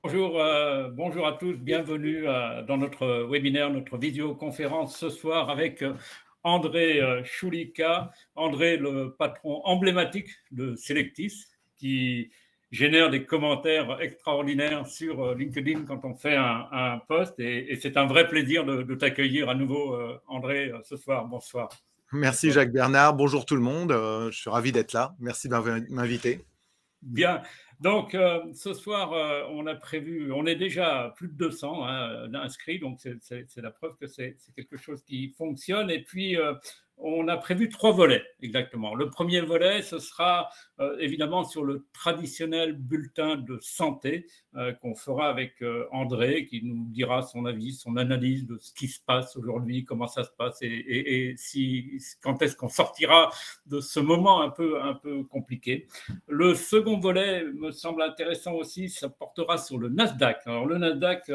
Bonjour, bonjour à tous, bienvenue dans notre webinaire, notre visioconférence ce soir avec André Choulika. André, le patron emblématique de Selectis, qui génère des commentaires extraordinaires sur LinkedIn quand on fait un post. Et c'est un vrai plaisir de t'accueillir à nouveau, André, ce soir. Bonsoir. Merci Jacques Bernard, bonjour tout le monde, je suis ravi d'être là, merci de m'inviter. Bien. Donc, ce soir, on est déjà plus de 200 inscrits, donc c'est la preuve que c'est quelque chose qui fonctionne. Et puis, on a prévu 3 volets, exactement. Le premier volet, ce sera évidemment sur le traditionnel bulletin de santé qu'on fera avec André, qui nous dira son avis, son analyse de ce qui se passe aujourd'hui, comment ça se passe et quand est-ce qu'on sortira de ce moment un peu compliqué. Le second volet me semble intéressant aussi, ça portera sur le Nasdaq. Alors le Nasdaq,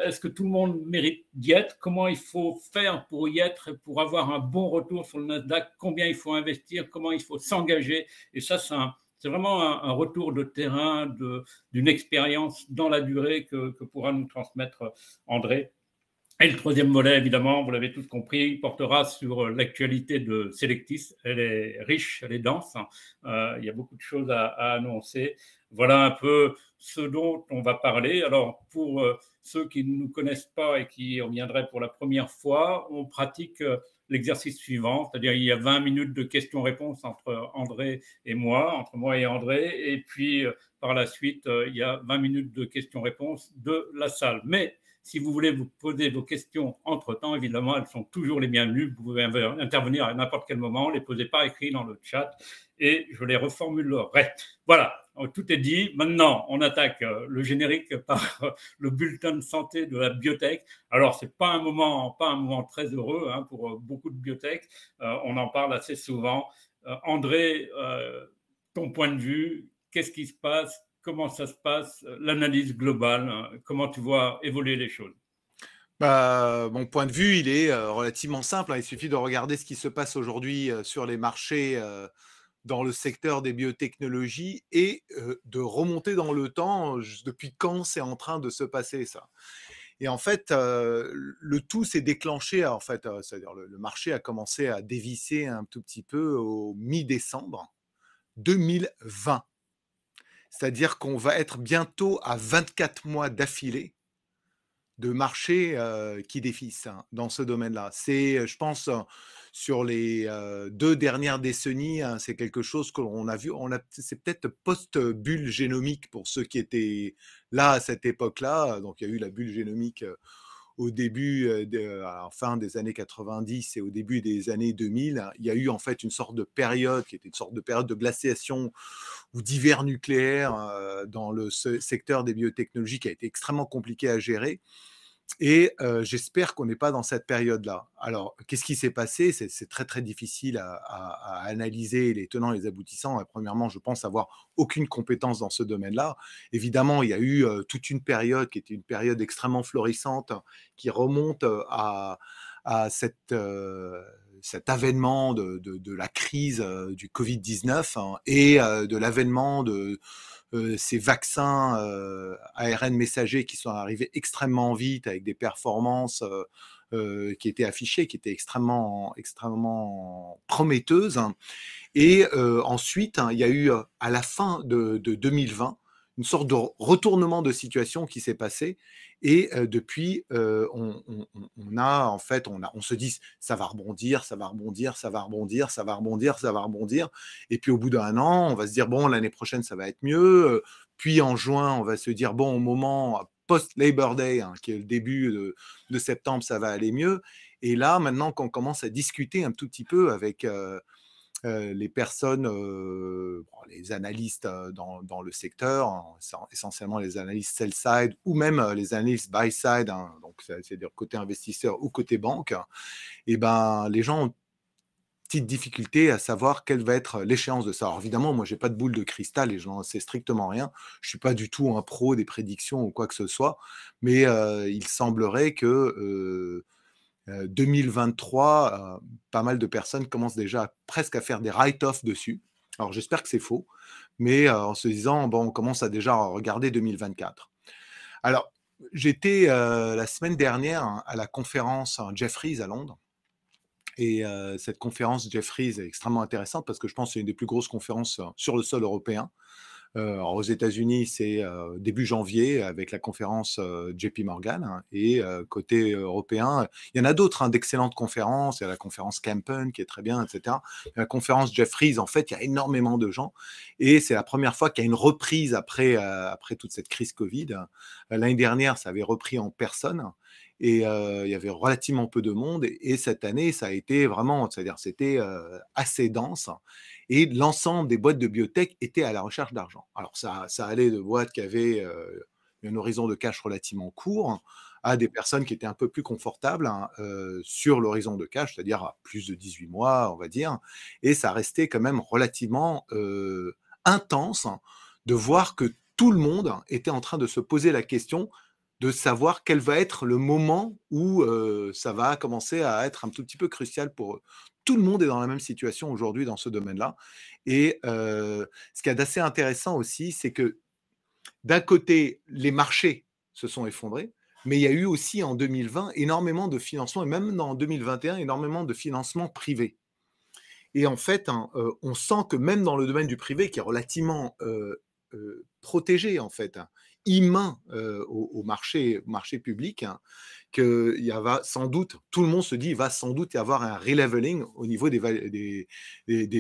est-ce que tout le monde mérite d'y être? Comment il faut faire pour y être, pour avoir un bon retour sur le Nasdaq? Combien il faut investir? Comment il faut s'engager? Et ça, c'est vraiment un retour de terrain, d'une expérience dans la durée que pourra nous transmettre André. Et le troisième volet, évidemment, vous l'avez tous compris, portera sur l'actualité de Selectis. Elle est riche, elle est dense. Il y a beaucoup de choses à annoncer. Voilà un peu ce dont on va parler. Alors, pour ceux qui ne nous connaissent pas et qui reviendraient pour la première fois, on pratique l'exercice suivant, c'est-à-dire il y a 20 minutes de questions-réponses entre André et moi, entre moi et André, et puis par la suite, il y a 20 minutes de questions-réponses de la salle. Mais si vous voulez vous poser vos questions entre-temps, évidemment, elles sont toujours les bienvenues. Vous pouvez intervenir à n'importe quel moment, les posez par écrit dans le chat et je les reformulerai. Voilà, tout est dit. Maintenant, on attaque le générique par le bulletin de santé de la biotech. Alors, c'est pas un moment très heureux pour beaucoup de biotech. On en parle assez souvent. André, ton point de vue, qu'est-ce qui se passe? Comment ça se passe, l'analyse globale, comment tu vois évoluer les choses? Mon point de vue, il est relativement simple, il suffit de regarder ce qui se passe aujourd'hui sur les marchés dans le secteur des biotechnologies et de remonter dans le temps, depuis quand c'est en train de se passer ça. Et en fait, le tout s'est déclenché, en fait, c'est-à-dire le marché a commencé à dévisser un tout petit peu au mi-décembre 2020. C'est-à-dire qu'on va être bientôt à 24 mois d'affilée de marché qui dévissent dans ce domaine-là. C'est, je pense, sur les 2 dernières décennies, c'est quelque chose que l'on a vu. C'est peut-être post-bulle génomique pour ceux qui étaient là à cette époque-là. Donc, il y a eu la bulle génomique au début, à la fin des années 90 et au début des années 2000. Il y a eu en fait une sorte de période qui était une sorte de période de glaciation ou d'hiver nucléaire dans le secteur des biotechnologies qui a été extrêmement compliqué à gérer. Et j'espère qu'on n'est pas dans cette période-là. Alors, qu'est-ce qui s'est passé? C'est très, très difficile à analyser les tenants et les aboutissants. Premièrement, je pense avoir aucune compétence dans ce domaine-là. Évidemment, il y a eu toute une période qui était une période extrêmement florissante qui remonte à cet avènement de la crise du Covid-19 et de l'avènement de ces vaccins ARN messagers qui sont arrivés extrêmement vite avec des performances qui étaient affichées, qui étaient extrêmement, extrêmement prometteuses. Et ensuite, il y a eu à la fin de 2020 une sorte de retournement de situation qui s'est passé. Et depuis, on a en fait, on se dit ça va rebondir, ça va rebondir, ça va rebondir, ça va rebondir, ça va rebondir. Et puis au bout d'un an, on va se dire bon, l'année prochaine ça va être mieux. Puis en juin, on va se dire bon, au moment post-Labor Day, qui est le début de septembre, ça va aller mieux. Et là, maintenant qu'on commence à discuter un tout petit peu avec les personnes, les analystes dans le secteur, essentiellement les analystes sell-side ou même les analystes buy-side, donc c'est-à-dire côté investisseur ou côté banque, et ben, les gens ont petite difficulté à savoir quelle va être l'échéance de ça. Alors évidemment, moi, j'ai pas de boule de cristal et je n'en sais strictement rien. Je suis pas du tout un pro des prédictions ou quoi que ce soit, mais il semblerait que 2023, pas mal de personnes commencent déjà presque à faire des write-off dessus. Alors j'espère que c'est faux, mais en se disant, bon, on commence à déjà regarder 2024. Alors, j'étais la semaine dernière à la conférence Jefferies à Londres. Et cette conférence Jefferies est extrêmement intéressante parce que je pense que c'est une des plus grosses conférences sur le sol européen. Alors aux États-Unis, c'est début janvier avec la conférence JP Morgan. Hein, et côté européen, il y en a d'autres, hein, d'excellentes conférences. Il y a la conférence Campen qui est très bien, etc. La conférence Jefferies, en fait, il y a énormément de gens. Et c'est la première fois qu'il y a une reprise après toute cette crise Covid. L'année dernière, ça avait repris en personne. Et il y avait relativement peu de monde. Et cette année, ça a été vraiment, c'est-à-dire c'était assez dense. Et l'ensemble des boîtes de biotech étaient à la recherche d'argent. Alors, ça allait de boîtes qui avaient un horizon de cash relativement court à des personnes qui étaient un peu plus confortables, hein, sur l'horizon de cash, c'est-à-dire à plus de 18 mois, on va dire. Et ça restait quand même relativement intense, hein, de voir que tout le monde était en train de se poser la question de savoir quel va être le moment où ça va commencer à être un tout petit peu crucial pour eux. Tout le monde est dans la même situation aujourd'hui dans ce domaine-là. Et ce qui est assez intéressant aussi, c'est que d'un côté, les marchés se sont effondrés, mais il y a eu aussi en 2020 énormément de financement, et même en 2021, énormément de financement privé. Et en fait, hein, on sent que même dans le domaine du privé, qui est relativement protégé, en fait, hein, immain au marché public, hein, qu'il y va sans doute, tout le monde se dit, il va sans doute y avoir un releveling au niveau des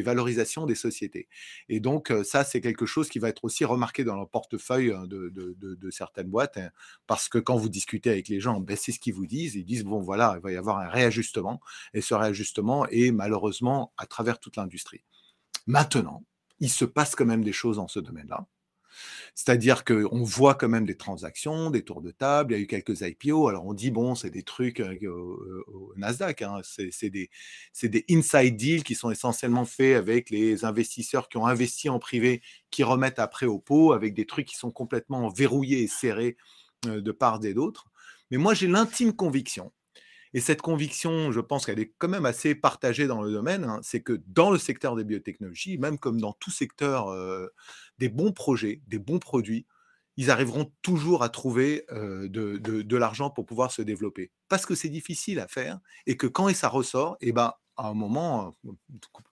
valorisations des sociétés. Et donc, ça, c'est quelque chose qui va être aussi remarqué dans le portefeuille de certaines boîtes, hein, parce que quand vous discutez avec les gens, ben, c'est ce qu'ils vous disent. Ils disent, bon, voilà, il va y avoir un réajustement, et ce réajustement est malheureusement à travers toute l'industrie. Maintenant, il se passe quand même des choses dans ce domaine-là. C'est-à-dire qu'on voit quand même des transactions, des tours de table, il y a eu quelques IPO. Alors on dit, bon, c'est des trucs au Nasdaq, hein, c'est des inside deals qui sont essentiellement faits avec les investisseurs qui ont investi en privé, qui remettent après au pot, avec des trucs qui sont complètement verrouillés et serrés de part et d'autre. Mais moi, j'ai l'intime conviction, et cette conviction, je pense qu'elle est quand même assez partagée dans le domaine, hein, c'est que dans le secteur des biotechnologies, même comme dans tout secteur, des bons projets, des bons produits, ils arriveront toujours à trouver de l'argent pour pouvoir se développer. Parce que c'est difficile à faire et que quand ça ressort, et ben, à un moment, on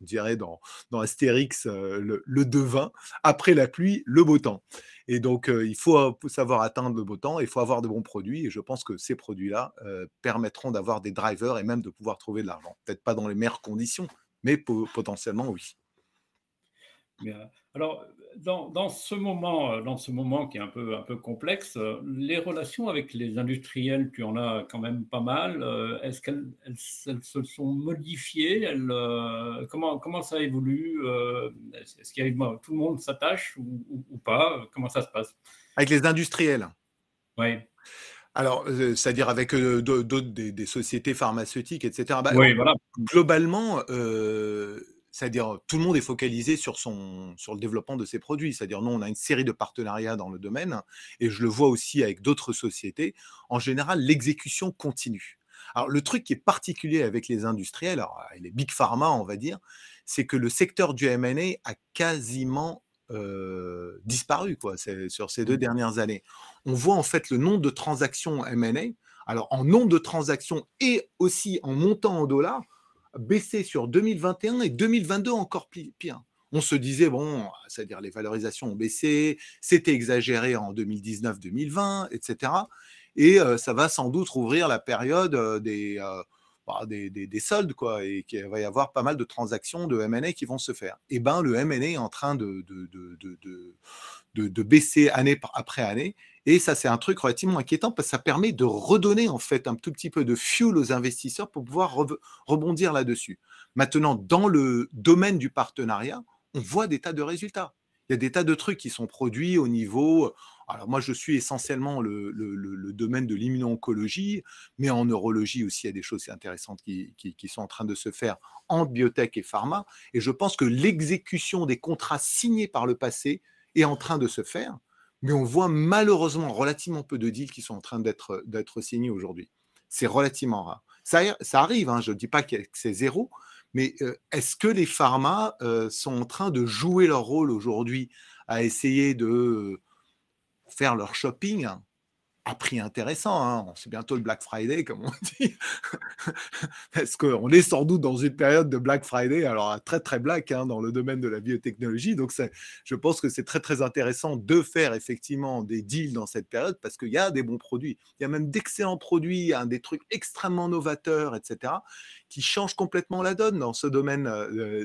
dirait dans Astérix, le devin, après la pluie, le beau temps. Et donc, il faut savoir atteindre le beau temps, il faut avoir de bons produits. Et je pense que ces produits-là permettront d'avoir des drivers et même de pouvoir trouver de l'argent. Peut-être pas dans les meilleures conditions, mais potentiellement, oui. Bien. Alors, dans ce moment qui est un peu complexe, les relations avec les industriels, tu en as quand même pas mal. Est-ce elles se sont modifiées? Comment ça évolue? Est-ce qu'il y a, tout le monde s'attache ou pas? Comment ça se passe? Avec les industriels. Oui, Alors, c'est-à-dire avec d'autres, des sociétés pharmaceutiques, etc. Bah, oui, voilà. globalement, c'est-à-dire tout le monde est focalisé sur le développement de ses produits. C'est-à-dire nous, on a une série de partenariats dans le domaine et je le vois aussi avec d'autres sociétés. En général, l'exécution continue. Alors, le truc qui est particulier avec les industriels, alors, les big pharma, on va dire, c'est que le secteur du M&A a quasiment disparu quoi, sur ces 2 Mmh. dernières années. On voit en fait le nombre de transactions M&A, alors en nombre de transactions et aussi en montant en dollars, baisser sur 2021 et 2022 encore pire. On se disait, bon, c'est-à-dire les valorisations ont baissé, c'était exagéré en 2019-2020, etc. Et ça va sans doute rouvrir la période des soldes, quoi, et qu'il va y avoir pas mal de transactions de M&A qui vont se faire. Et ben le M&A est en train de baisser année après année. Et ça, c'est un truc relativement inquiétant parce que ça permet de redonner en fait un tout petit peu de fuel aux investisseurs pour pouvoir rebondir là-dessus. Maintenant, dans le domaine du partenariat, on voit des tas de résultats. Il y a des tas de trucs qui sont produits au niveau. Alors moi, je suis essentiellement le domaine de l'immuno-oncologie, mais en neurologie aussi, il y a des choses intéressantes qui sont en train de se faire en biotech et pharma. Et je pense que l'exécution des contrats signés par le passé est en train de se faire, mais on voit malheureusement relativement peu de deals qui sont en train d'être signés aujourd'hui. C'est relativement rare. Ça arrive, hein, je ne dis pas que c'est zéro, mais est-ce que les pharma sont en train de jouer leur rôle aujourd'hui à essayer de faire leur shopping? à prix intéressant, hein. C'est bientôt le Black Friday, comme on dit. Parce qu'on est sans doute dans une période de Black Friday, alors très très black hein, dans le domaine de la biotechnologie. Donc je pense que c'est très très intéressant de faire effectivement des deals dans cette période parce qu'il y a des bons produits. Il y a même d'excellents produits, hein, des trucs extrêmement novateurs, etc., qui changent complètement la donne dans ce domaine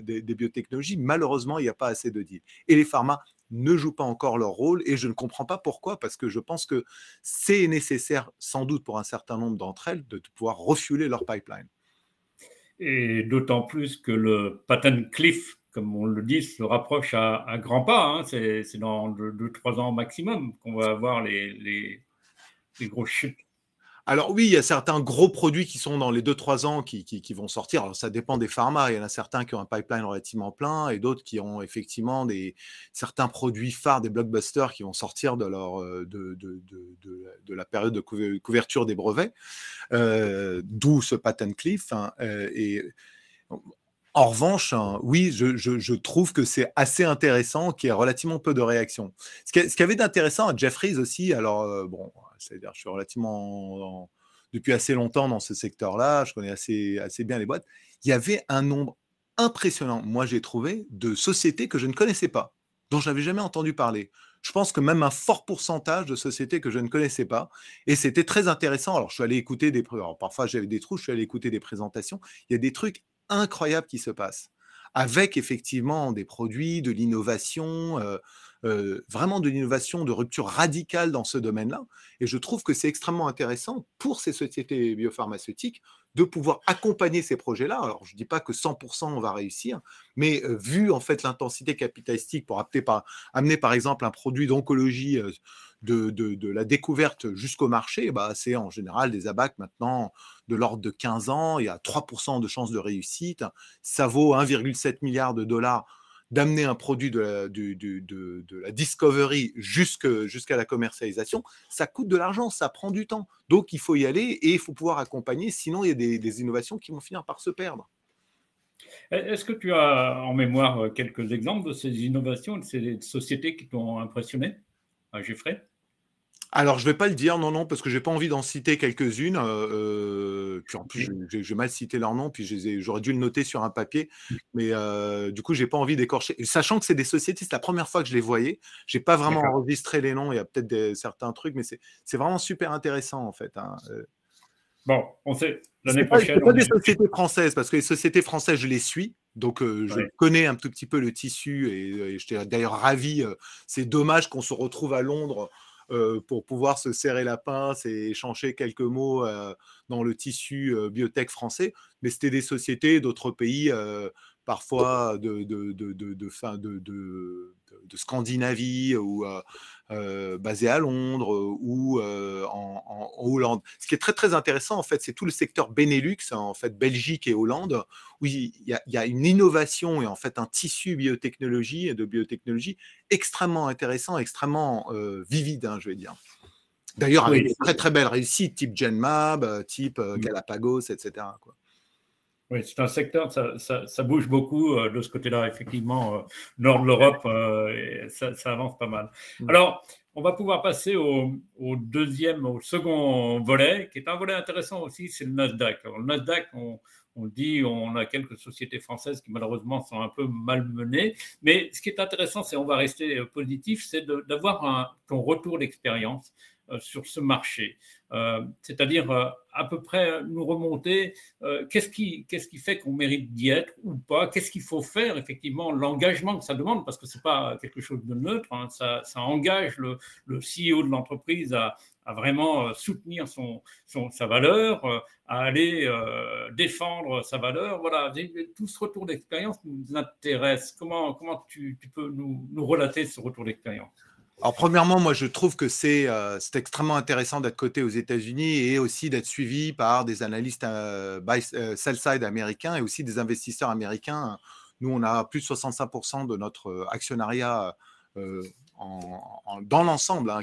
des biotechnologies. Malheureusement, il n'y a pas assez de deals. Et les pharma ne jouent pas encore leur rôle et je ne comprends pas pourquoi, parce que je pense que c'est nécessaire, sans doute pour un certain nombre d'entre elles, de pouvoir refueler leur pipeline. Et d'autant plus que le patent cliff, comme on le dit, se rapproche à grands pas. Hein. C'est dans 2-3 ans maximum qu'on va avoir les grosses chutes. Alors oui, il y a certains gros produits qui sont dans les 2-3 ans qui vont sortir. Alors ça dépend des pharma. Il y en a certains qui ont un pipeline relativement plein et d'autres qui ont effectivement certains produits phares, des blockbusters qui vont sortir de la période de couverture des brevets, d'où ce patent cliff. Hein, en revanche, hein, oui, je trouve que c'est assez intéressant qu'il y ait relativement peu de réactions. Ce qu'il y avait d'intéressant à Jefferies aussi, alors bon, c'est-à-dire je suis relativement depuis assez longtemps dans ce secteur-là, je connais assez bien les boîtes, il y avait un nombre impressionnant, moi j'ai trouvé, de sociétés que je ne connaissais pas, dont je n'avais jamais entendu parler. Je pense que même un fort pourcentage de sociétés que je ne connaissais pas, et c'était très intéressant. Alors je suis allé écouter alors parfois j'avais des trous, je suis allé écouter des présentations, il y a des trucs incroyable qui se passe, avec effectivement des produits, de l'innovation, vraiment de l'innovation, de rupture radicale dans ce domaine-là. Et je trouve que c'est extrêmement intéressant pour ces sociétés biopharmaceutiques de pouvoir accompagner ces projets-là. Alors, je ne dis pas que 100% on va réussir, mais vu en fait l'intensité capitalistique pour amener par exemple un produit d'oncologie de la découverte jusqu'au marché, bah, c'est en général des ABAC maintenant de l'ordre de 15 ans, il y a 3% de chances de réussite, ça vaut 1,7 milliard de dollars d'amener un produit de la discovery jusqu'à la commercialisation, ça coûte de l'argent, ça prend du temps. Donc, il faut y aller et il faut pouvoir accompagner, sinon il y a des innovations qui vont finir par se perdre. Est-ce que tu as en mémoire quelques exemples de ces innovations, de ces sociétés qui t'ont impressionné, Geoffrey? Alors, je ne vais pas le dire, non, non, parce que je n'ai pas envie d'en citer quelques-unes. Puis en plus, j'ai mal cité leur nom, puis j'aurais dû le noter sur un papier. Mais du coup, je n'ai pas envie d'écorcher. Sachant que c'est des sociétés, c'est la première fois que je les voyais. Je n'ai pas vraiment enregistré les noms. Il y a peut-être certains trucs, mais c'est vraiment super intéressant, en fait. Hein. Bon, on sait, l'année prochaine. C'est pas des sociétés françaises, parce que les sociétés françaises, je les suis. Donc, je connais un tout petit peu le tissu et j'étais d'ailleurs ravi. C'est dommage qu'on se retrouve à Londres pour pouvoir se serrer la pince et échanger quelques mots dans le tissu biotech français. Mais c'était des sociétés d'autres pays, parfois de Scandinavie ou basées à Londres ou en Hollande. Ce qui est très très intéressant en fait, c'est tout le secteur Benelux, en fait Belgique et Hollande, où il y a une innovation et en fait un tissu biotechnologie et de biotechnologie extrêmement intéressant, extrêmement vivide, hein, je vais dire. D'ailleurs, avec des très très belles réussites, type Genmab, type Galapagos, etc. quoi. Oui, c'est un secteur, ça bouge beaucoup de ce côté-là, effectivement, nord de l'Europe, ça avance pas mal. Alors, on va pouvoir passer au second volet, qui est un volet intéressant aussi, c'est le Nasdaq. Alors, le Nasdaq, on dit, on a quelques sociétés françaises qui malheureusement sont un peu malmenées, mais ce qui est intéressant, c'est, on va rester positif, c'est d'avoir ton retour d'expérience sur ce marché. C'est-à-dire à peu près nous remonter qu'est-ce qui fait qu'on mérite d'y être ou pas, qu'est-ce qu'il faut faire, effectivement, l'engagement que ça demande, parce que ce n'est pas quelque chose de neutre, hein, ça engage le CEO de l'entreprise à vraiment soutenir sa valeur, à aller défendre sa valeur. Voilà, tout ce retour d'expérience nous intéresse. Comment tu peux nous relater ce retour d'expérience? Alors, premièrement, moi, je trouve que c'est extrêmement intéressant d'être coté aux États-Unis et aussi d'être suivi par des analystes sell-side américains et aussi des investisseurs américains. Nous, on a plus de 65% de notre actionnariat dans l'ensemble, hein,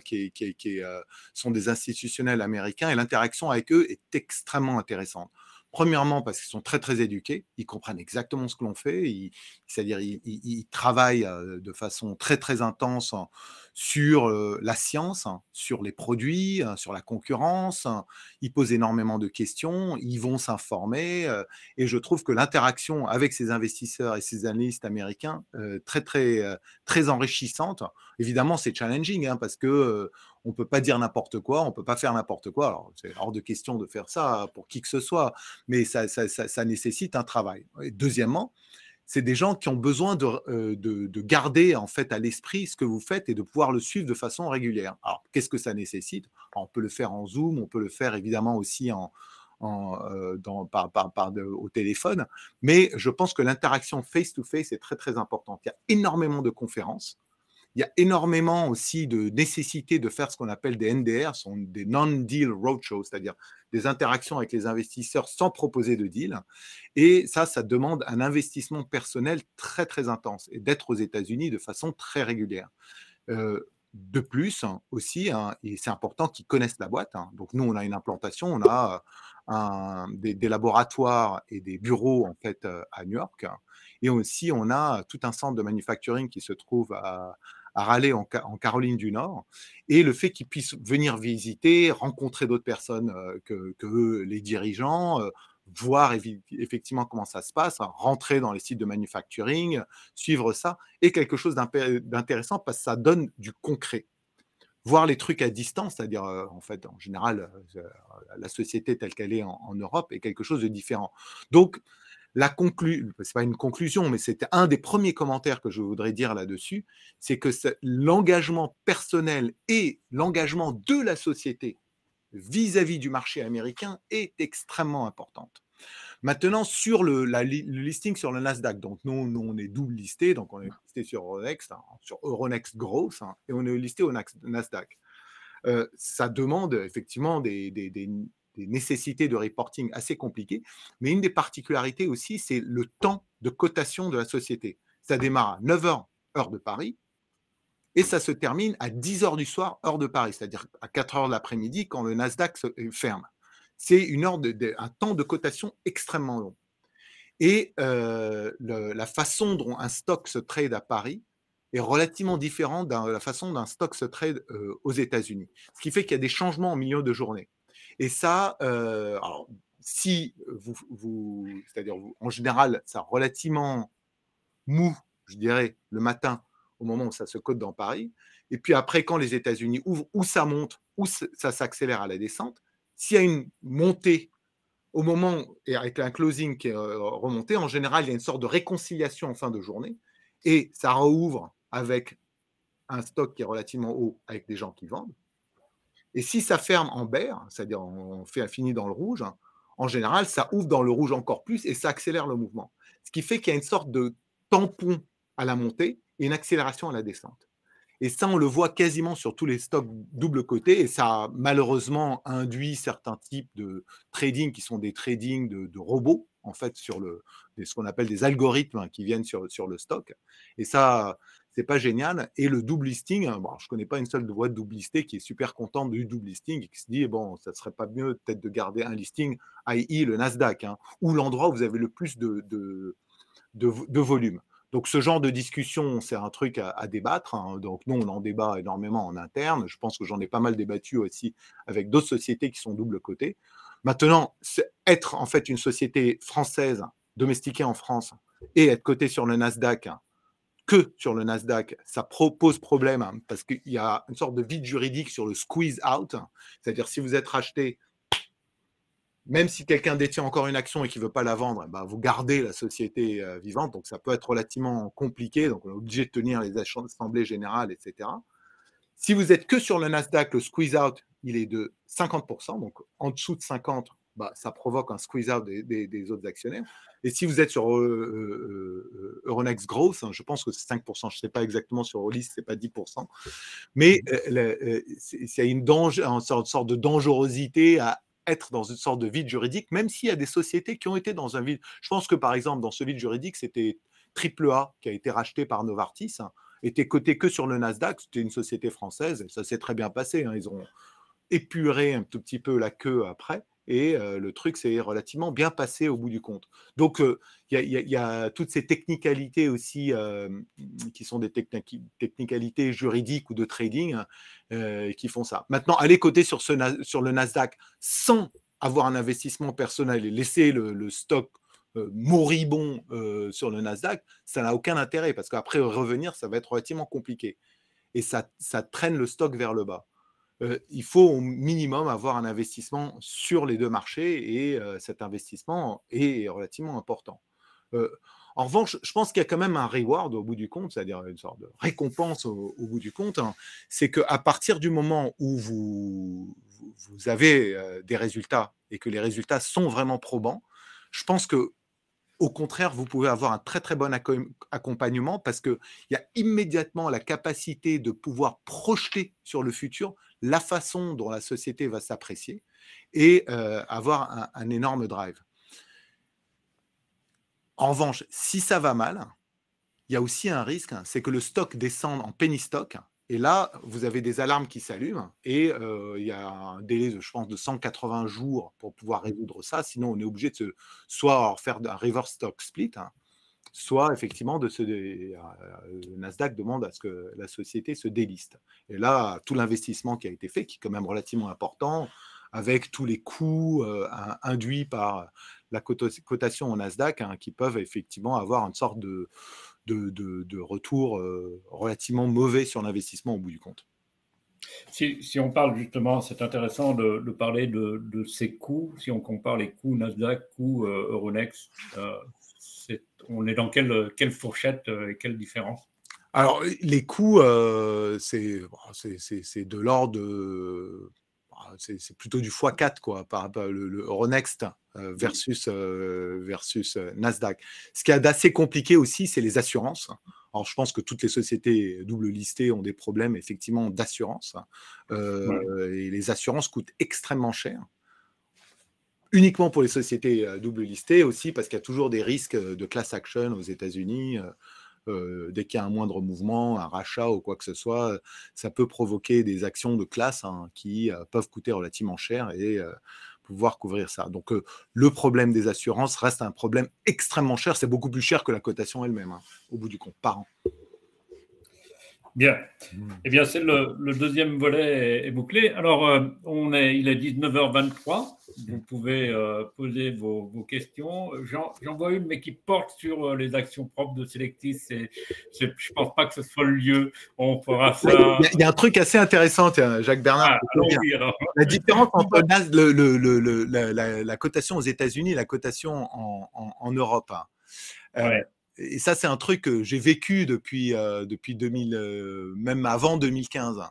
sont des institutionnels américains et l'interaction avec eux est extrêmement intéressante. Premièrement, parce qu'ils sont très, très éduqués, ils comprennent exactement ce que l'on fait, c'est-à-dire ils travaillent, de façon très, très intense sur, la science, hein, sur les produits, sur la concurrence, hein. Ils posent énormément de questions, ils vont s'informer, et je trouve que l'interaction avec ces investisseurs et ces analystes américains, très, très, très enrichissante. Évidemment, c'est challenging, hein, parce que, on ne peut pas dire n'importe quoi, on ne peut pas faire n'importe quoi. Alors, c'est hors de question de faire ça pour qui que ce soit, mais ça nécessite un travail. Et deuxièmement, c'est des gens qui ont besoin de garder en fait à l'esprit ce que vous faites et de pouvoir le suivre de façon régulière. Alors, qu'est-ce que ça nécessite? Alors, on peut le faire en Zoom, on peut le faire évidemment aussi au téléphone, mais je pense que l'interaction face-to-face est très, très importante. Il y a énormément de conférences. Il y a énormément aussi de nécessité de faire ce qu'on appelle des NDR, sont des non-deal roadshows, c'est-à-dire des interactions avec les investisseurs sans proposer de deal. Et ça demande un investissement personnel très, très intense et d'être aux États-Unis de façon très régulière. De plus, hein, aussi, hein, et c'est important qu'ils connaissent la boîte, hein. Donc nous, on a une implantation, on a des laboratoires et des bureaux en fait à New York. Et aussi, on a tout un centre de manufacturing qui se trouve à Raleigh en Caroline du Nord. Et le fait qu'ils puissent venir visiter, rencontrer d'autres personnes que les dirigeants, voir effectivement comment ça se passe, hein, rentrer dans les sites de manufacturing, suivre ça, est quelque chose d'intéressant parce que ça donne du concret. Voir les trucs à distance, c'est-à-dire, en fait, en général, la société telle qu'elle est en Europe est quelque chose de différent. Donc, c'est pas une conclusion, mais c'était un des premiers commentaires que je voudrais dire là-dessus, c'est que l'engagement personnel et l'engagement de la société vis-à-vis du marché américain est extrêmement importante. Maintenant, sur le listing sur le Nasdaq, donc nous, on est double listé, donc on est listé sur Euronext, hein, sur Euronext Growth, hein, et on est listé au Nasdaq. Ça demande effectivement des nécessités de reporting assez compliquées, mais une des particularités aussi, c'est le temps de cotation de la société. Ça démarre à 9 heures, heure de Paris, et ça se termine à 10 heures du soir, heure de Paris, c'est-à-dire à 4 heures de l'après-midi quand le Nasdaq ferme. C'est un temps de cotation extrêmement long. Et la façon dont un stock se trade à Paris est relativement différente de la façon dont un stock se trade aux États-Unis. Ce qui fait qu'il y a des changements en milieu de journée. Et ça, alors, si c'est-à-dire en général, ça relativement mou, je dirais, le matin, au moment où ça se cote dans Paris. Et puis après, quand les États-Unis ouvrent, où ça monte, où ça s'accélère à la descente. S'il y a une montée au moment, et avec un closing qui est remonté, en général, il y a une sorte de réconciliation en fin de journée et ça rouvre avec un stock qui est relativement haut avec des gens qui vendent. Et si ça ferme en bear, c'est-à-dire on finit dans le rouge, hein, en général, ça ouvre dans le rouge encore plus et ça accélère le mouvement. Ce qui fait qu'il y a une sorte de tampon à la montée et une accélération à la descente. Et ça, on le voit quasiment sur tous les stocks double cotés et ça a malheureusement induit certains types de trading qui sont des tradings de robots, en fait, sur ce qu'on appelle des algorithmes, hein, qui viennent sur le stock. Et ça, c'est pas génial. Et le double listing, hein, bon, je connais pas une seule boîte double listée qui est super contente du double listing et qui se dit, bon, ça serait pas mieux peut-être de garder un listing, i.e. le Nasdaq, hein, ou l'endroit où vous avez le plus de volume. Donc ce genre de discussion, c'est un truc à débattre, hein. Donc nous, on en débat énormément en interne. Je pense que j'en ai pas mal débattu aussi avec d'autres sociétés qui sont double cotées. Maintenant, être en fait une société française, domestiquée en France, et être cotée sur le Nasdaq, que sur le Nasdaq, ça pose problème, hein, parce qu'il y a une sorte de vide juridique sur le squeeze out. C'est-à-dire si vous êtes racheté, même si quelqu'un détient encore une action et qui ne veut pas la vendre, bah, vous gardez la société vivante. Donc, ça peut être relativement compliqué. Donc, on est obligé de tenir les assemblées générales, etc. Si vous êtes que sur le Nasdaq, le squeeze-out, il est de 50%. Donc, en dessous de 50, bah, ça provoque un squeeze-out des autres actionnaires. Et si vous êtes sur Euronext Growth, hein, je pense que c'est 5%. Je ne sais pas exactement sur Olis, ce n'est pas 10%. Mais il y a une sorte de dangerosité à être dans une sorte de vide juridique, même s'il y a des sociétés qui ont été dans un vide. Je pense que, par exemple, dans ce vide juridique, c'était AAA, qui a été racheté par Novartis, hein, était coté que sur le Nasdaq. C'était une société française, et ça s'est très bien passé, hein. Ils ont épuré un tout petit peu la queue après, et le truc s'est relativement bien passé au bout du compte. Donc, il y a toutes ces technicalités aussi qui sont des technicalités juridiques ou de trading qui font ça. Maintenant, aller coter sur le Nasdaq sans avoir un investissement personnel et laisser le stock moribond sur le Nasdaq, ça n'a aucun intérêt parce qu'après revenir, ça va être relativement compliqué et ça traîne le stock vers le bas. Il faut au minimum avoir un investissement sur les deux marchés et cet investissement est relativement important. En revanche, je pense qu'il y a quand même un reward au bout du compte, c'est-à-dire une sorte de récompense au bout du compte. Hein. C'est qu'à partir du moment où vous avez des résultats et que les résultats sont vraiment probants, je pense que au contraire, vous pouvez avoir un très très bon accompagnement parce qu'il y a immédiatement la capacité de pouvoir projeter sur le futur la façon dont la société va s'apprécier et avoir un énorme drive. En revanche, si ça va mal, il y a aussi un risque, hein, c'est que le stock descende en penny stock. Et là, vous avez des alarmes qui s'allument et il y a un délai, je pense, de 180 jours pour pouvoir résoudre ça. Sinon, on est obligé de soit faire un reverse stock split, hein, soit effectivement le Nasdaq demande à ce que la société se déliste. Et là, tout l'investissement qui a été fait, qui est quand même relativement important, avec tous les coûts induits par la cotation au Nasdaq, hein, qui peuvent effectivement avoir une sorte de retour relativement mauvais sur l'investissement au bout du compte. Si on parle justement, c'est intéressant de parler de ces coûts, si on compare les coûts Nasdaq, coûts Euronext, on est dans quelle fourchette et quelle différence? Alors, les coûts, c'est de l'ordre de... C'est plutôt du x4 quoi, par rapport le Euronext versus Nasdaq. Ce qui est d'assez compliqué aussi, c'est les assurances. Alors, je pense que toutes les sociétés double listées ont des problèmes effectivement d'assurance. Et les assurances coûtent extrêmement cher. Uniquement pour les sociétés double listées aussi, parce qu'il y a toujours des risques de class action aux États-Unis. Dès qu'il y a un moindre mouvement, un rachat ou quoi que ce soit, ça peut provoquer des actions de classe qui peuvent coûter relativement cher et pouvoir couvrir ça. Donc, le problème des assurances reste un problème extrêmement cher. C'est beaucoup plus cher que la cotation elle-même, au bout du compte, par an. Bien. Eh bien, c'est le deuxième volet est bouclé. Alors, il est 19h23. Vous pouvez poser vos questions. J'en vois une, mais qui porte sur les actions propres de Selectis. Je ne pense pas que ce soit le lieu. On fera ça. Il y a un truc assez intéressant, Jacques Bernard. Oui, alors. La différence entre la cotation aux États-Unis et la cotation en Europe. Ouais. Et ça, c'est un truc que j'ai vécu depuis 2000, même avant 2015.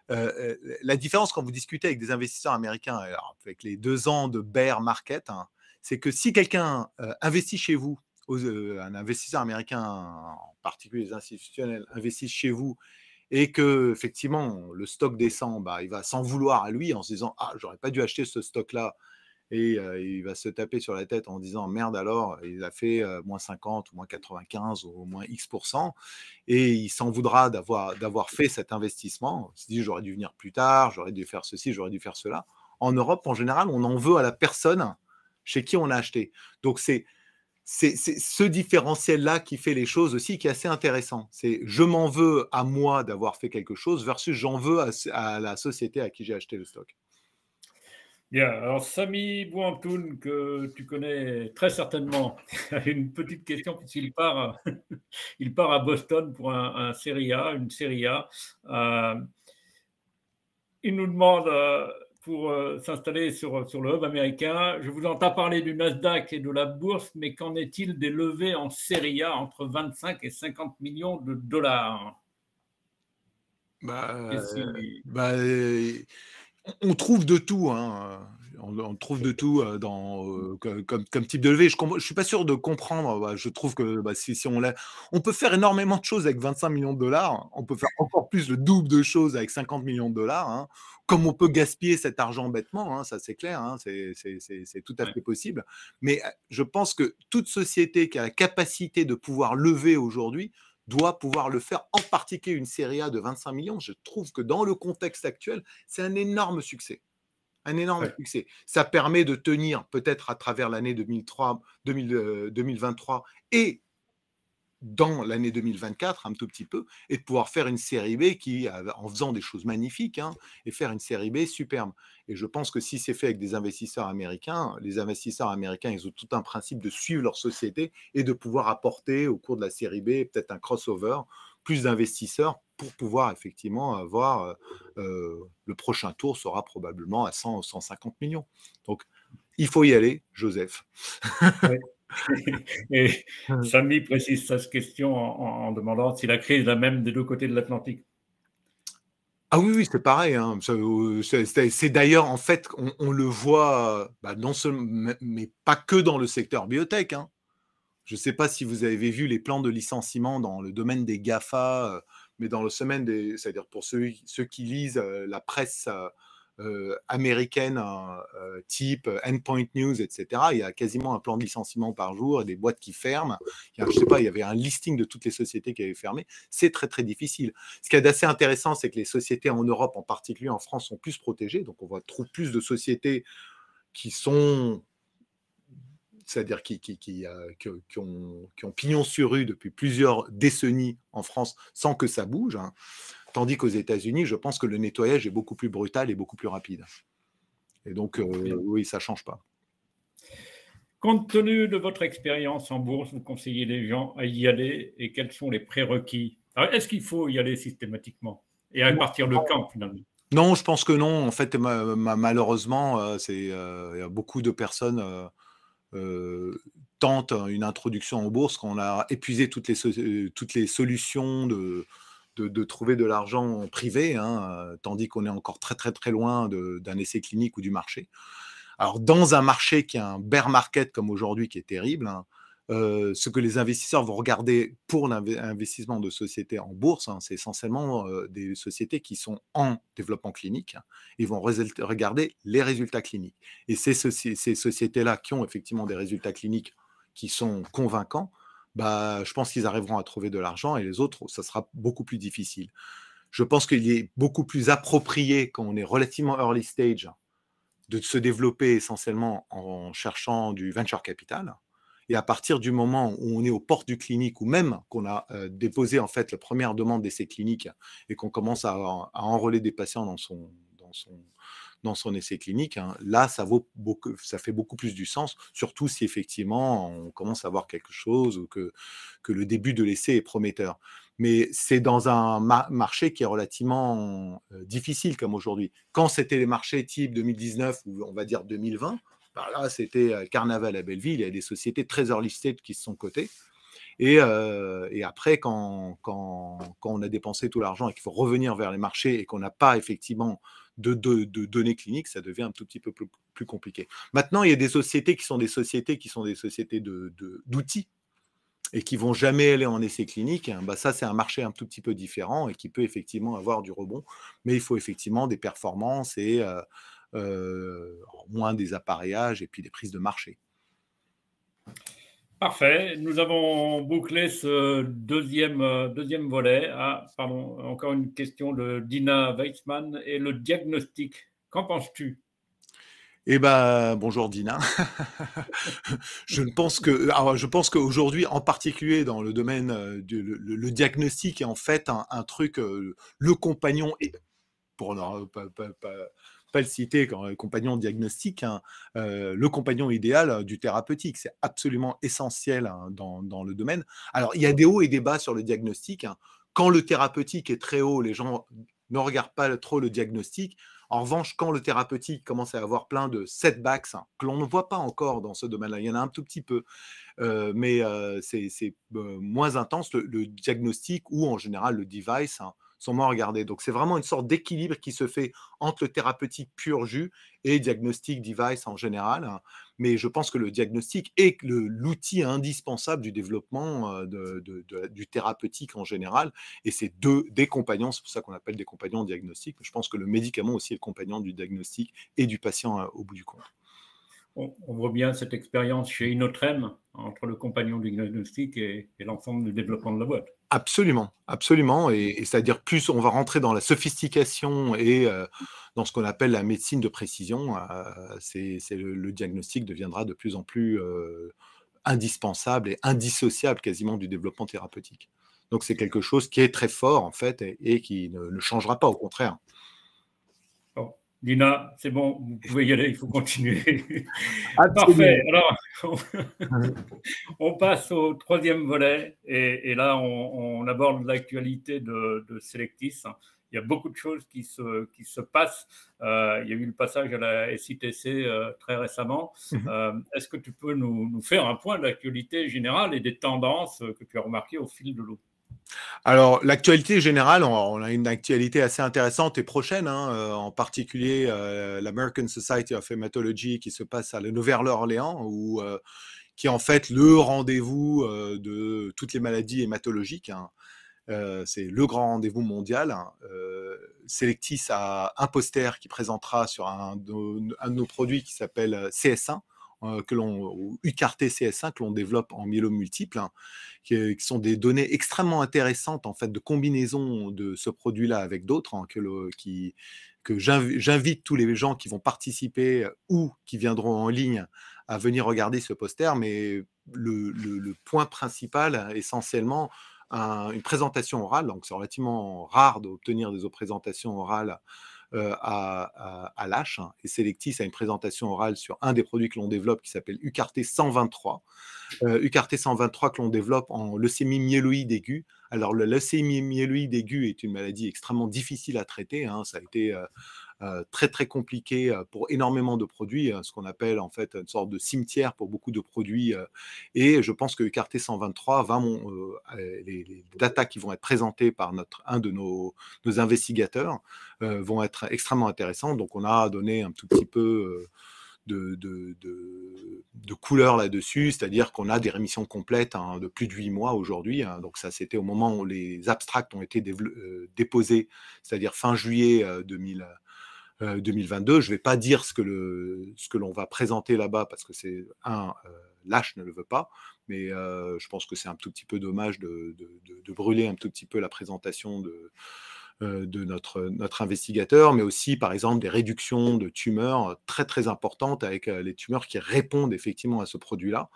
La différence quand vous discutez avec des investisseurs américains, alors, avec les 2 ans de bear market, c'est que si quelqu'un investit chez vous, un investisseur américain, en particulier les institutionnels, investissent chez vous et que effectivement le stock descend, il va s'en vouloir à lui en se disant « Ah, j'aurais pas dû acheter ce stock-là ». Et il va se taper sur la tête en disant merde alors, il a fait moins 50 ou moins 95 ou moins X%, et il s'en voudra d'avoir fait cet investissement. Il se dit j'aurais dû venir plus tard, j'aurais dû faire ceci, j'aurais dû faire cela. En Europe, en général, on en veut à la personne chez qui on a acheté. Donc c'est ce différentiel-là qui fait les choses aussi, qui est assez intéressant. C'est je m'en veux à moi d'avoir fait quelque chose versus j'en veux à la société à qui j'ai acheté le stock. Bien, alors Samy Bouantoun, que tu connais très certainement, a une petite question puisqu'il part, il part à Boston pour une Série A. Il nous demande pour s'installer sur le hub américain. Je vous entends parler du Nasdaq et de la bourse, mais qu'en est-il des levées en Série A entre 25 et 50 millions de dollars? On trouve de tout, hein. On trouve de tout comme type de levée. Je ne suis pas sûr de comprendre. Je trouve que si on peut faire énormément de choses avec 25 millions de dollars. On peut faire encore plus le double de choses avec 50 millions de dollars. Hein. Comme on peut gaspiller cet argent bêtement, hein, ça c'est clair, hein, c'est tout à fait possible. Mais je pense que toute société qui a la capacité de pouvoir lever aujourd'hui doit pouvoir le faire, en particulier une série A de 25 millions. Je trouve que dans le contexte actuel, c'est un énorme succès. un énorme Ouais. succès. Ça permet de tenir peut-être à travers l'année 2023 et dans l'année 2024 un tout petit peu et de pouvoir faire une série B qui, en faisant des choses magnifiques, hein, et faire une série B superbe. Et je pense que si c'est fait avec des investisseurs américains, les investisseurs américains, ils ont tout un principe de suivre leur société et de pouvoir apporter au cours de la série B peut-être un crossover, plus d'investisseurs pour pouvoir effectivement avoir le prochain tour sera probablement à 100 ou 150 millions. Donc, il faut y aller, Joseph. Ouais. Et Samy précise sa question en demandant si la crise est la même des deux côtés de l'Atlantique. Ah oui, oui, c'est pareil, hein. C'est d'ailleurs, en fait, on le voit, bah, non seulement, mais pas que dans le secteur biotech, hein. Je ne sais pas si vous avez vu les plans de licenciement dans le domaine des GAFA, mais dans le domaine des, c'est-à-dire pour ceux qui lisent la presse américaine, type Endpoint News, etc., il y a quasiment un plan de licenciement par jour et des boîtes qui ferment. Je ne sais pas, il y avait un listing de toutes les sociétés qui avaient fermé. C'est très, très difficile. Ce qui est assez intéressant, c'est que les sociétés en Europe, en particulier en France, sont plus protégées. Donc, on voit plus de sociétés qui sont, c'est-à-dire qui ont pignon sur rue depuis plusieurs décennies en France sans que ça bouge, hein. Tandis qu'aux États-Unis, je pense que le nettoyage est beaucoup plus brutal et beaucoup plus rapide. Et donc, oui, ça ne change pas. Compte tenu de votre expérience en bourse, vous conseillez les gens à y aller et quels sont les prérequis? Alors, est-ce qu'il faut y aller systématiquement et à partir de quand finalement? Non, je pense que non. En fait, malheureusement, il y a beaucoup de personnes tentent une introduction en bourse quand on a épuisé toutes les solutions de trouver de l'argent en privé, hein, tandis qu'on est encore très très très loin d'un essai clinique ou du marché. Alors, dans un marché qui est un bear market comme aujourd'hui, qui est terrible, hein, ce que les investisseurs vont regarder pour l'investissement de sociétés en bourse, hein, c'est essentiellement des sociétés qui sont en développement clinique. Hein. Ils vont regarder les résultats cliniques. Et ces sociétés-là qui ont effectivement des résultats cliniques qui sont convaincants, bah, je pense qu'ils arriveront à trouver de l'argent et les autres, ça sera beaucoup plus difficile. Je pense qu'il est beaucoup plus approprié quand on est relativement early stage de se développer essentiellement en cherchant du venture capital. Et à partir du moment où on est aux portes du clinique, ou même qu'on a déposé en fait la première demande d'essai clinique et qu'on commence à enrôler des patients dans son essai clinique, hein, là, ça fait beaucoup plus du sens, surtout si effectivement on commence à voir quelque chose ou que le début de l'essai est prometteur. Mais c'est dans un marché qui est relativement difficile comme aujourd'hui. Quand c'était les marchés type 2019 ou on va dire 2020, bah là, c'était Carnaval à Belleville, il y a des sociétés très early stage qui se sont cotées. Et après, quand on a dépensé tout l'argent et qu'il faut revenir vers les marchés et qu'on n'a pas effectivement de données cliniques, ça devient un tout petit peu plus compliqué. Maintenant, il y a des sociétés qui sont des sociétés d'outils et qui vont jamais aller en essai clinique. Bah ça, c'est un marché un tout petit peu différent et qui peut effectivement avoir du rebond, mais il faut effectivement des performances et moins des appareillages et puis des prises de marché. Parfait, nous avons bouclé ce deuxième volet. Ah, pardon, encore une question de Dina Weissman et le diagnostic. Qu'en penses-tu? Eh ben, bonjour Dina. Je pense qu'aujourd'hui, en particulier dans le domaine le diagnostic est en fait un truc, le compagnon, et pour ne pas le citer quand compagnon diagnostique, hein, le compagnon idéal du thérapeutique. C'est absolument essentiel, hein, dans le domaine. Alors, il y a des hauts et des bas sur le diagnostic, hein. Quand le thérapeutique est très haut, les gens ne regardent pas trop le diagnostic. En revanche, quand le thérapeutique commence à avoir plein de setbacks, hein, que l'on ne voit pas encore dans ce domaine-là, il y en a un tout petit peu, mais c'est moins intense, le diagnostic ou en général le device, hein, sont moins regardés. Donc c'est vraiment une sorte d'équilibre qui se fait entre le thérapeutique pur jus et diagnostic device en général. Hein. Mais je pense que le diagnostic est l'outil indispensable du développement du thérapeutique en général. Et c'est des compagnons, c'est pour ça qu'on appelle des compagnons diagnostiques. Je pense que le médicament aussi est le compagnon du diagnostic et du patient au bout du compte. On voit bien cette expérience chez Inotrem, entre le compagnon du diagnostic et l'ensemble du développement de la boîte. Absolument, absolument et c'est-à-dire plus on va rentrer dans la sophistication et dans ce qu'on appelle la médecine de précision, c'est le diagnostic deviendra de plus en plus, indispensable et indissociable quasiment du développement thérapeutique. Donc c'est quelque chose qui est très fort en fait et qui ne changera pas, au contraire. Bon, Dina, c'est bon, vous pouvez y aller, il faut continuer. Parfait. Absolument. Alors, Mmh. on passe au troisième volet et là, on aborde l'actualité de Selectis. Il y a beaucoup de choses qui se passent. Il y a eu le passage à la SITC très récemment. Mmh. Est-ce que tu peux nous faire un point de l'actualité générale et des tendances que tu as remarquées au fil de l'eau? Alors, l'actualité générale, on a une actualité assez intéressante et prochaine, hein, en particulier, l'American Society of Hematology qui se passe à la Nouvelle-Orléans où, qui est en fait le rendez-vous, de toutes les maladies hématologiques, hein. C'est le grand rendez-vous mondial, hein. Selectis a un poster qui présentera sur un de nos produits qui s'appelle, CS1, ou UCART CS1 que l'on développe en myélome multiple, hein, qui sont des données extrêmement intéressantes en fait de combinaison de ce produit-là avec d'autres, hein, que j'invite tous les gens qui vont participer ou qui viendront en ligne à venir regarder ce poster. Mais le point principal, essentiellement, une présentation orale. Donc c'est relativement rare d'obtenir des présentations orales à l'H, hein, et Selectis a une présentation orale sur un des produits que l'on développe qui s'appelle UCART 123. UCART 123 que l'on développe en leucémie myéloïde aiguë. Alors, la leucémie myéloïde aiguë est une maladie extrêmement difficile à traiter, hein. Ça a été très, très compliqué pour énormément de produits, ce qu'on appelle en fait une sorte de cimetière pour beaucoup de produits. Et je pense que UCART 123 les datas qui vont être présentées par un de nos investigateurs vont être extrêmement intéressants. Donc, on a donné un tout petit peu de couleur là-dessus, c'est-à-dire qu'on a des rémissions complètes, hein, de plus de 8 mois aujourd'hui, hein. Donc ça, c'était au moment où les abstracts ont été déposés, c'est-à-dire fin juillet 2022. Je ne vais pas dire ce que l'on va présenter là-bas parce que l'H ne le veut pas, mais je pense que c'est un tout petit peu dommage de brûler un tout petit peu la présentation de notre investigateur, mais aussi, par exemple, des réductions de tumeurs très, très importantes avec les tumeurs qui répondent effectivement à ce produit-là.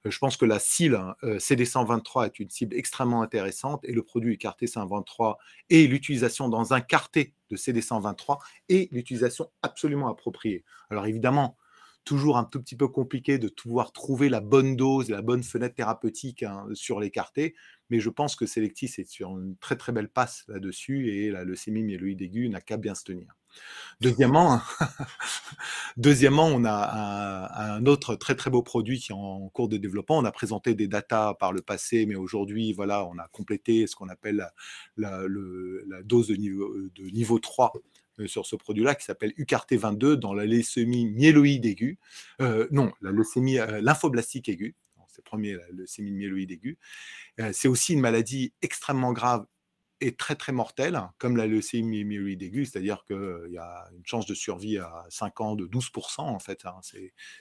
Je pense que la cible CD123 est une cible extrêmement intéressante et le produit écarté 123 et l'utilisation dans un quarté de CD123 est l'utilisation absolument appropriée. Alors évidemment, toujours un tout petit peu compliqué de pouvoir trouver la bonne dose, la bonne fenêtre thérapeutique, hein, sur l'écarté, mais je pense que Selectis est sur une très très belle passe là-dessus et la leucémie myéloïde aiguë n'a qu'à bien se tenir. Deuxièmement, Deuxièmement, on a un autre très très beau produit qui est en cours de développement. On a présenté des datas par le passé, mais aujourd'hui, voilà, on a complété ce qu'on appelle la dose de niveau 3 sur ce produit-là, qui s'appelle UCART 22 dans la leucémie myéloïde aiguë. Non, la leucémie lymphoblastique aiguë. C'est le premier, la leucémie myéloïde aiguë. C'est aussi une maladie extrêmement grave est très, très mortelle, comme la leucémie myéloïde aiguë, c'est-à-dire qu'il y a une chance de survie à 5 ans de 12% en fait, hein.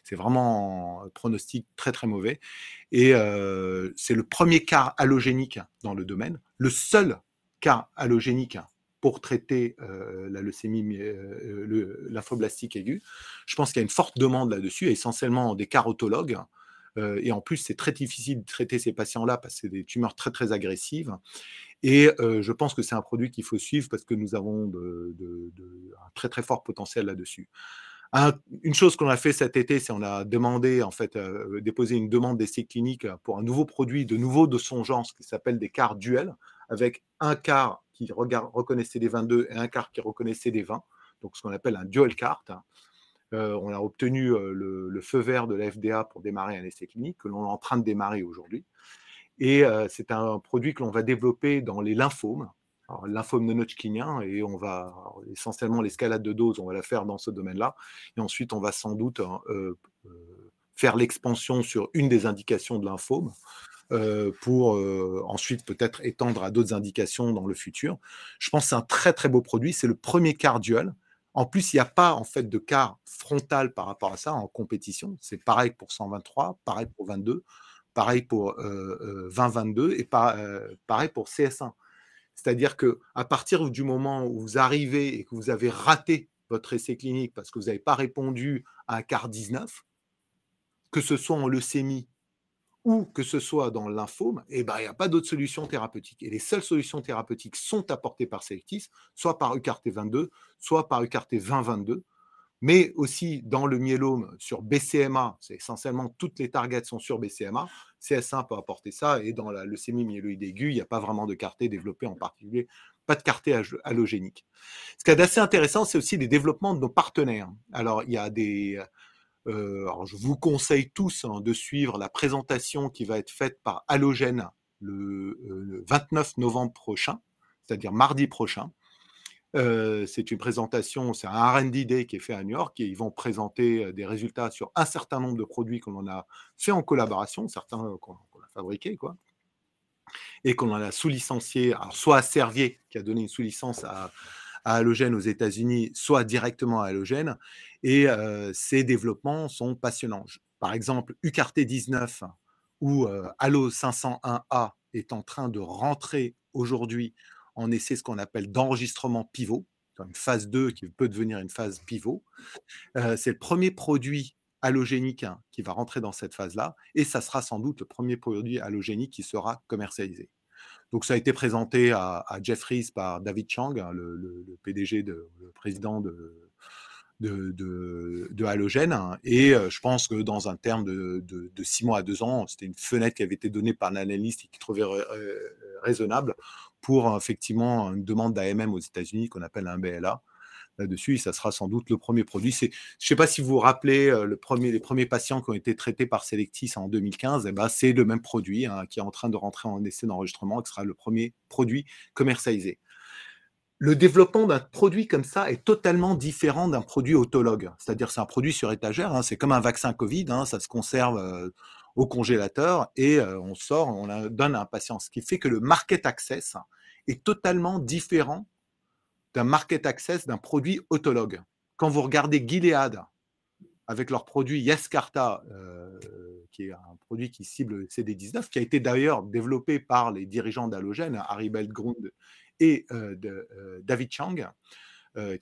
C'est vraiment un pronostic très, très mauvais et c'est le premier cas allogénique dans le domaine, le seul cas allogénique pour traiter la leucémie lymphoblastique aiguë. Je pense qu'il y a une forte demande là-dessus, essentiellement des carotologues, et en plus, c'est très difficile de traiter ces patients-là parce que c'est des tumeurs très, très agressives. Et je pense que c'est un produit qu'il faut suivre parce que nous avons un très, très fort potentiel là-dessus. Une chose qu'on a fait cet été, c'est on a demandé, en fait, déposé une demande d'essai clinique pour un nouveau produit, de nouveau de son genre, ce qui s'appelle des CAR duels, avec un CAR qui reconnaissait des 22 et un CAR qui reconnaissait des 20, donc ce qu'on appelle un dual CAR. On a obtenu le feu vert de la FDA pour démarrer un essai clinique que l'on est en train de démarrer aujourd'hui. Et c'est un produit que l'on va développer dans les lymphomes. Alors, le lymphome non-Hodgkinien, et on va essentiellement l'escalade de dose, on va la faire dans ce domaine-là. Et ensuite, on va sans doute faire l'expansion sur une des indications de lymphome pour ensuite peut-être étendre à d'autres indications dans le futur. Je pense que c'est un très très beau produit. C'est le premier CAR dual En plus, il n'y a pas en fait de quart frontal par rapport à ça en compétition. C'est pareil pour 123, pareil pour 22, pareil pour 2022 et pareil pour CS1. C'est-à-dire qu'à partir du moment où vous arrivez et que vous avez raté votre essai clinique parce que vous n'avez pas répondu à un quart 19, que ce soit en leucémie ou que ce soit dans le lymphome, eh ben, il n'y a pas d'autre solution thérapeutique. Et les seules solutions thérapeutiques sont apportées par Selectis, soit par UCART22, soit par UCART2022, mais aussi dans le myélome sur BCMA, c'est essentiellement toutes les targets sont sur BCMA, CS1 peut apporter ça, et dans la leucémie myéloïde aiguë, il n'y a pas vraiment de CAR-T développé en particulier, pas de CAR-T allogénique. Ce qui est assez intéressant, c'est aussi les développements de nos partenaires. Alors, il y a des... alors je vous conseille tous de suivre la présentation qui va être faite par Allogène le 29 novembre prochain, c'est-à-dire mardi prochain. C'est une présentation, c'est un R&D Day qui est fait à New York et ils vont présenter des résultats sur un certain nombre de produits qu'on en a fait en collaboration, certains qu'on a fabriqués, quoi, et qu'on en a sous-licencié, alors soit à Servier, qui a donné une sous-licence à Allogène aux États-Unis, soit directement à Allogène. Et ces développements sont passionnants. Par exemple, UCART19 ou Allo 501A est en train de rentrer aujourd'hui en essai ce qu'on appelle d'enregistrement pivot, une phase 2 qui peut devenir une phase pivot. C'est le premier produit allogénique qui va rentrer dans cette phase-là, et ça sera sans doute le premier produit allogénique qui sera commercialisé. Donc, ça a été présenté à Jefferies par David Chang, le PDG, le président de Allogène. Et je pense que dans un terme de 6 mois à 2 ans, c'était une fenêtre qui avait été donnée par un analyste et qui trouvait raisonnable pour effectivement une demande d'AMM aux États-Unis qu'on appelle un BLA. Là-dessus, ça sera sans doute le premier produit. Je ne sais pas si vous vous rappelez, les premiers patients qui ont été traités par Selectis en 2015, c'est le même produit qui est en train de rentrer en essai d'enregistrement, qui sera le premier produit commercialisé. Le développement d'un produit comme ça est totalement différent d'un produit autologue. C'est-à-dire c'est un produit sur étagère, c'est comme un vaccin Covid, ça se conserve au congélateur et on sort, on la donne à un patient. Ce qui fait que le market access est totalement différent d'un market access d'un produit autologue. Quand vous regardez Gilead avec leur produit Yescarta, qui est un produit qui cible le CD19, qui a été d'ailleurs développé par les dirigeants d'Allogène, Harry Belgrund et David Chang,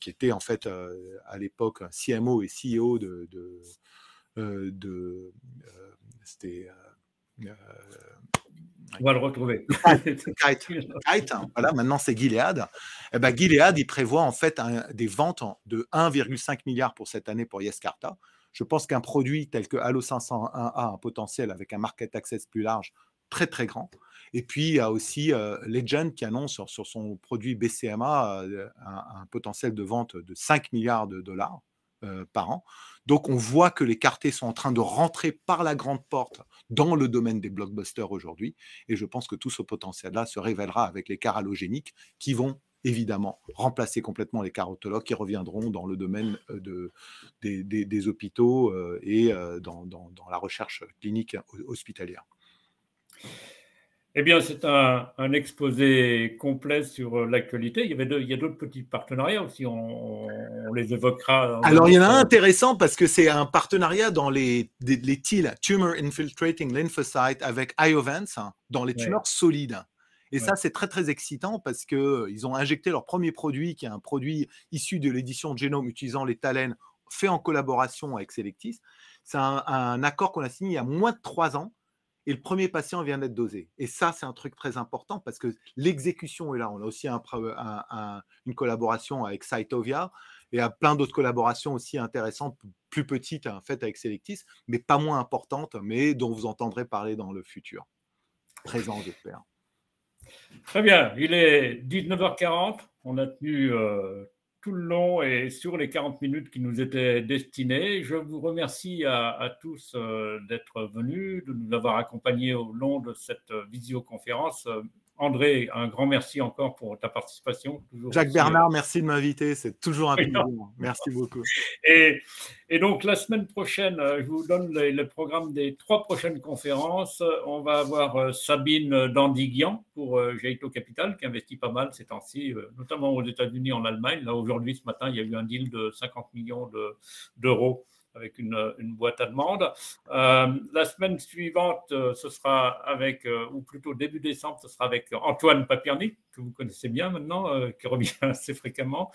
qui était en fait à l'époque CMO et CEO c'était on va le retrouver. Kite, voilà, maintenant c'est Gilead. Gilead, il prévoit en fait des ventes de 1,5 milliard pour cette année pour Yescarta. Je pense qu'un produit tel que Allo 501 a un potentiel avec un market access plus large, très très grand. Et puis il y a aussi Legend qui annonce sur son produit BCMA un potentiel de vente de 5 milliards de dollars par an. Donc on voit que les CAR-T sont en train de rentrer par la grande porte dans le domaine des blockbusters aujourd'hui, et je pense que tout ce potentiel-là se révélera avec les CAR allogéniques qui vont évidemment remplacer complètement les CAR autologues qui reviendront dans le domaine des hôpitaux et dans la recherche clinique hospitalière. Eh bien, c'est un exposé complet sur l'actualité. Il y a d'autres petits partenariats aussi, on les évoquera. Alors, il y en a un intéressant parce que c'est un partenariat dans les TIL, Tumor Infiltrating Lymphocyte, avec Iovance, dans les tumeurs solides. Et ça, c'est très, très excitant parce qu'ils ont injecté leur premier produit, qui est un produit issu de l'édition Genome utilisant les TALEN, fait en collaboration avec Selectis. C'est un accord qu'on a signé il y a moins de 3 ans. Et le premier patient vient d'être dosé. Et ça, c'est un truc très important parce que l'exécution est là. On a aussi une collaboration avec Cytovia et à plein d'autres collaborations aussi intéressantes, plus petites, faites avec Selectis, mais pas moins importantes, mais dont vous entendrez parler dans le futur. Présent, j'espère. Très bien. Il est 19h40. On a tenu tout le long et sur les 40 minutes qui nous étaient destinées. Je vous remercie à tous d'être venus, de nous avoir accompagnés au long de cette visioconférence André, un grand merci encore pour ta participation. Jacques Bernard, merci de m'inviter, c'est toujours un plaisir. Merci beaucoup. Et donc, la semaine prochaine, je vous donne le programme des 3 prochaines conférences. On va avoir Sabine Dandiguian pour Jaito Capital, qui investit pas mal ces temps-ci, notamment aux États-Unis, en Allemagne. Là, aujourd'hui, ce matin, il y a eu un deal de 50 millions d'euros avec une boîte allemande. La semaine suivante, ce sera avec, ou plutôt début décembre, ce sera avec Antoine Papierny, que vous connaissez bien maintenant, qui revient assez fréquemment,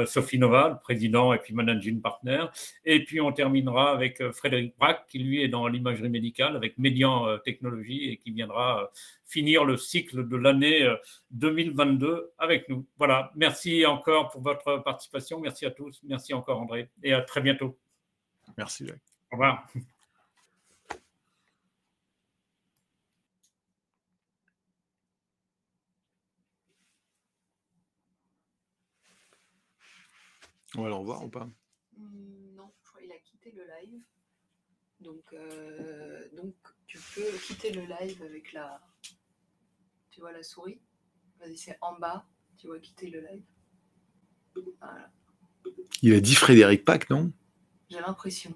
Sophie Nova, le président et puis managing partner. Et puis on terminera avec Frédéric Braque, qui lui est dans l'imagerie médicale avec Médian Technologies et qui viendra finir le cycle de l'année 2022 avec nous. Voilà, merci encore pour votre participation. Merci à tous. Merci encore André et à très bientôt. Merci Jacques. Au revoir. On va le revoir ou pas? Non, je crois qu'il a quitté le live. Donc tu peux quitter le live avec la... Tu vois la souris? Vas-y, c'est en bas. Tu vois quitter le live. Voilà. Il a dit Frédéric Pack, non? J'ai l'impression.